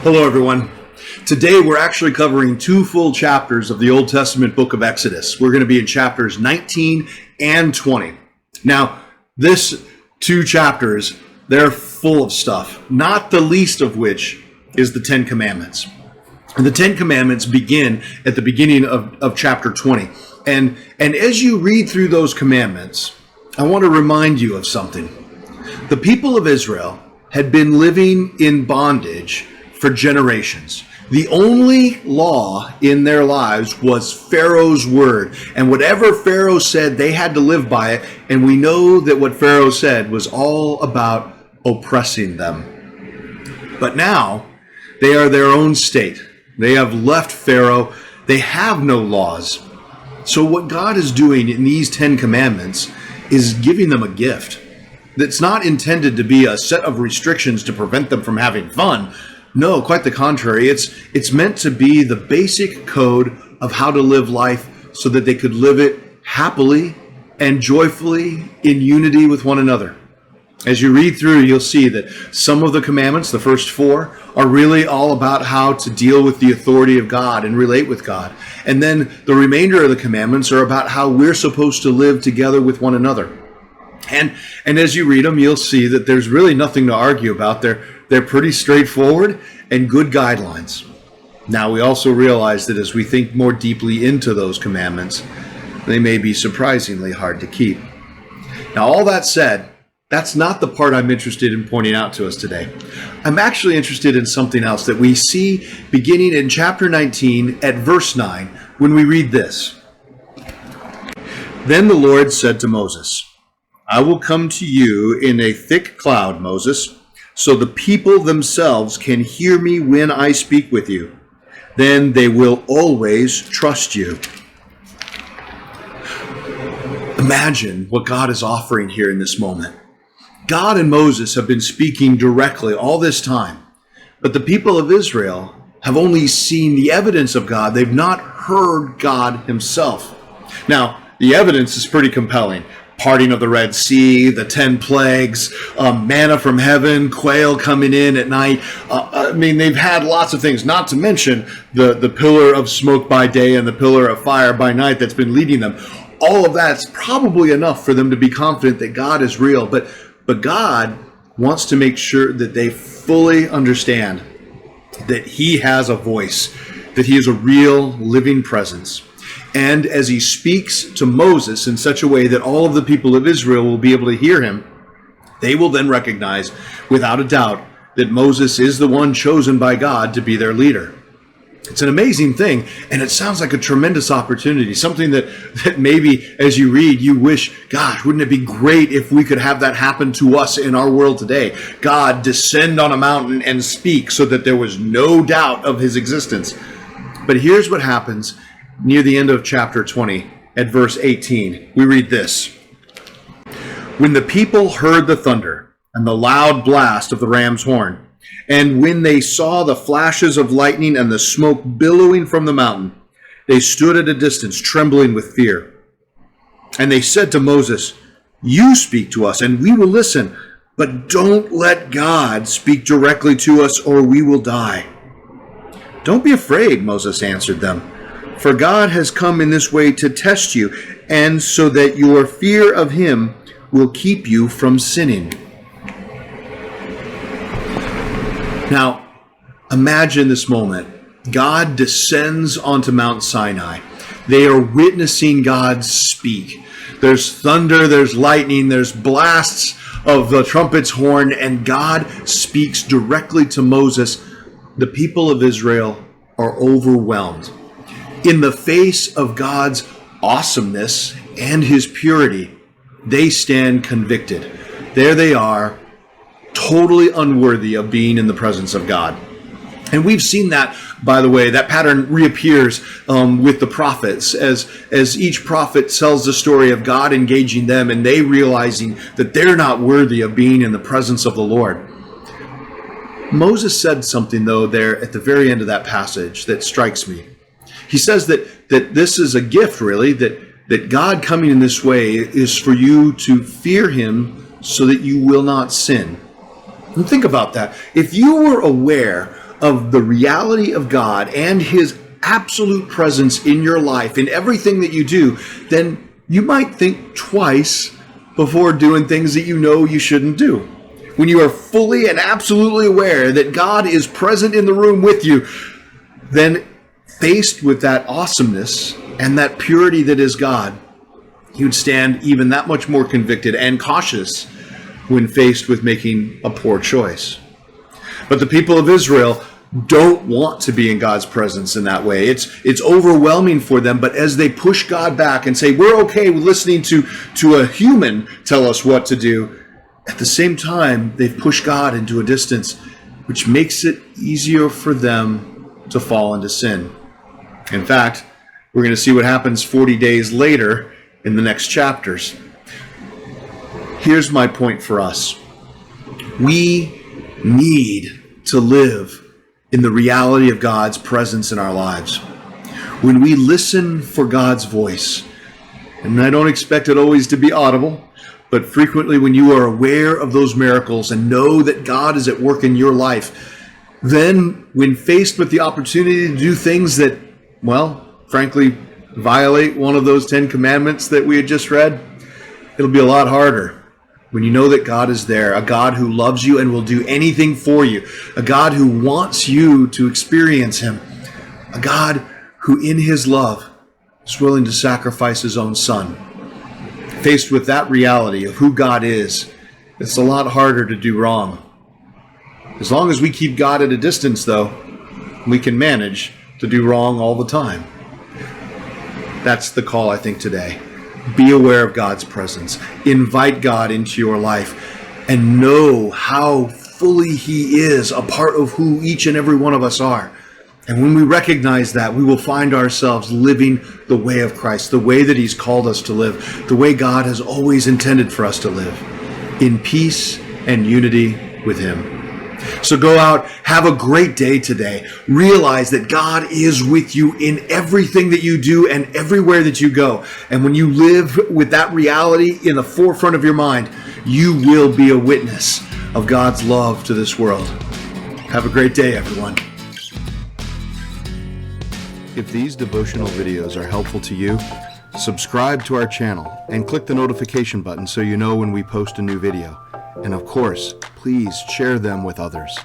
Hello, everyone. Today, we're actually covering two full chapters of the Old Testament book of Exodus. We're going to be in chapters 19 and 20. Now, this two chapters, they're full of stuff, not the least of which is the Ten Commandments. And the Ten Commandments begin at the beginning of chapter 20. And as you read through those commandments, I want to remind you of something. The people of Israel had been living in bondage for generations. The only law in their lives was Pharaoh's word. And whatever Pharaoh said, they had to live by it. And we know that what Pharaoh said was all about oppressing them. But now, they are their own state. They have left Pharaoh. They have no laws. So what God is doing in these 10 commandments is giving them a gift that's not intended to be a set of restrictions to prevent them from having fun. No, quite the contrary. It's meant to be the basic code of how to live life so that they could live it happily and joyfully in unity with one another. As you read through, you'll see that some of the commandments, the first four, are really all about how to deal with the authority of God and relate with God. And then the remainder of the commandments are about how we're supposed to live together with one another. And as you read them, you'll see that there's really nothing to argue about. They're pretty straightforward and good guidelines. Now, we also realize that as we think more deeply into those commandments, they may be surprisingly hard to keep. Now, all that said, that's not the part I'm interested in pointing out to us today. I'm actually interested in something else that we see beginning in chapter 19 at verse 9 when we read this. Then the Lord said to Moses, I will come to you in a thick cloud, Moses, so the people themselves can hear me when I speak with you. Then they will always trust you. Imagine what God is offering here in this moment. God and Moses have been speaking directly all this time, but the people of Israel have only seen the evidence of God. They've not heard God himself. Now, the evidence is pretty compelling. Parting of the Red Sea, the 10 plagues, manna from heaven, quail coming in at night. They've had lots of things, not to mention the pillar of smoke by day and the pillar of fire by night that's been leading them. All of that's probably enough for them to be confident that God is real. But God wants to make sure that they fully understand that he has a voice, that he is a real living presence. And as he speaks to Moses in such a way that all of the people of Israel will be able to hear him, they will then recognize without a doubt that Moses is the one chosen by God to be their leader. It's an amazing thing, and it sounds like a tremendous opportunity, something that maybe as you read, you wish, gosh, wouldn't it be great if we could have that happen to us in our world today? God descend on a mountain and speak so that there was no doubt of his existence. But here's what happens near the end of chapter 20 at verse 18. We read this. When the people heard the thunder and the loud blast of the ram's horn, and when they saw the flashes of lightning and the smoke billowing from the mountain, they stood at a distance, trembling with fear. And they said to Moses, you speak to us, and we will listen, but don't let God speak directly to us, or we will die. Don't be afraid, Moses answered them, for God has come in this way to test you, and so that your fear of him will keep you from sinning. Now, imagine this moment. God descends onto Mount Sinai. They are witnessing God speak. There's thunder, there's lightning, there's blasts of the trumpet's horn, and God speaks directly to Moses. The people of Israel are overwhelmed. In the face of God's awesomeness and his purity, they stand convicted. There they are, totally unworthy of being in the presence of God. And we've seen that, by the way, that pattern reappears with the prophets as each prophet tells the story of God engaging them and they realizing that they're not worthy of being in the presence of the Lord. Moses said something, though, there at the very end of that passage that strikes me. He says that this is a gift, really, that God coming in this way is for you to fear him so that you will not sin. And think about that. If you were aware of the reality of God and his absolute presence in your life, in everything that you do, then you might think twice before doing things that you know you shouldn't do. When you are fully and absolutely aware that God is present in the room with you, then faced with that awesomeness and that purity that is God, you'd stand even that much more convicted and cautious when faced with making a poor choice. But the people of Israel don't want to be in God's presence in that way. It's overwhelming for them, but as they push God back and say, we're okay with listening to a human tell us what to do, at the same time, they've pushed God into a distance, which makes it easier for them to fall into sin. In fact, we're going to see what happens 40 days later in the next chapters. Here's my point for us. We need to live in the reality of God's presence in our lives. When we listen for God's voice, and I don't expect it always to be audible, but frequently when you are aware of those miracles and know that God is at work in your life, then when faced with the opportunity to do things that, well, frankly, violate one of those 10 commandments that we had just read, it'll be a lot harder when you know that God is there, a God who loves you and will do anything for you, a God who wants you to experience him, a God who in his love is willing to sacrifice his own son. Faced with that reality of who God is, it's a lot harder to do wrong. As long as we keep God at a distance, though, we can manage to do wrong all the time. That's the call, I think, today. Be aware of God's presence. Invite God into your life and know how fully he is a part of who each and every one of us are. And when we recognize that, we will find ourselves living the way of Christ, the way that he's called us to live, the way God has always intended for us to live, in peace and unity with him. So go out, have a great day today. Realize that God is with you in everything that you do and everywhere that you go. And when you live with that reality in the forefront of your mind, you will be a witness of God's love to this world. Have a great day, everyone. If these devotional videos are helpful to you, subscribe to our channel and click the notification button so you know when we post a new video. And of course, please share them with others.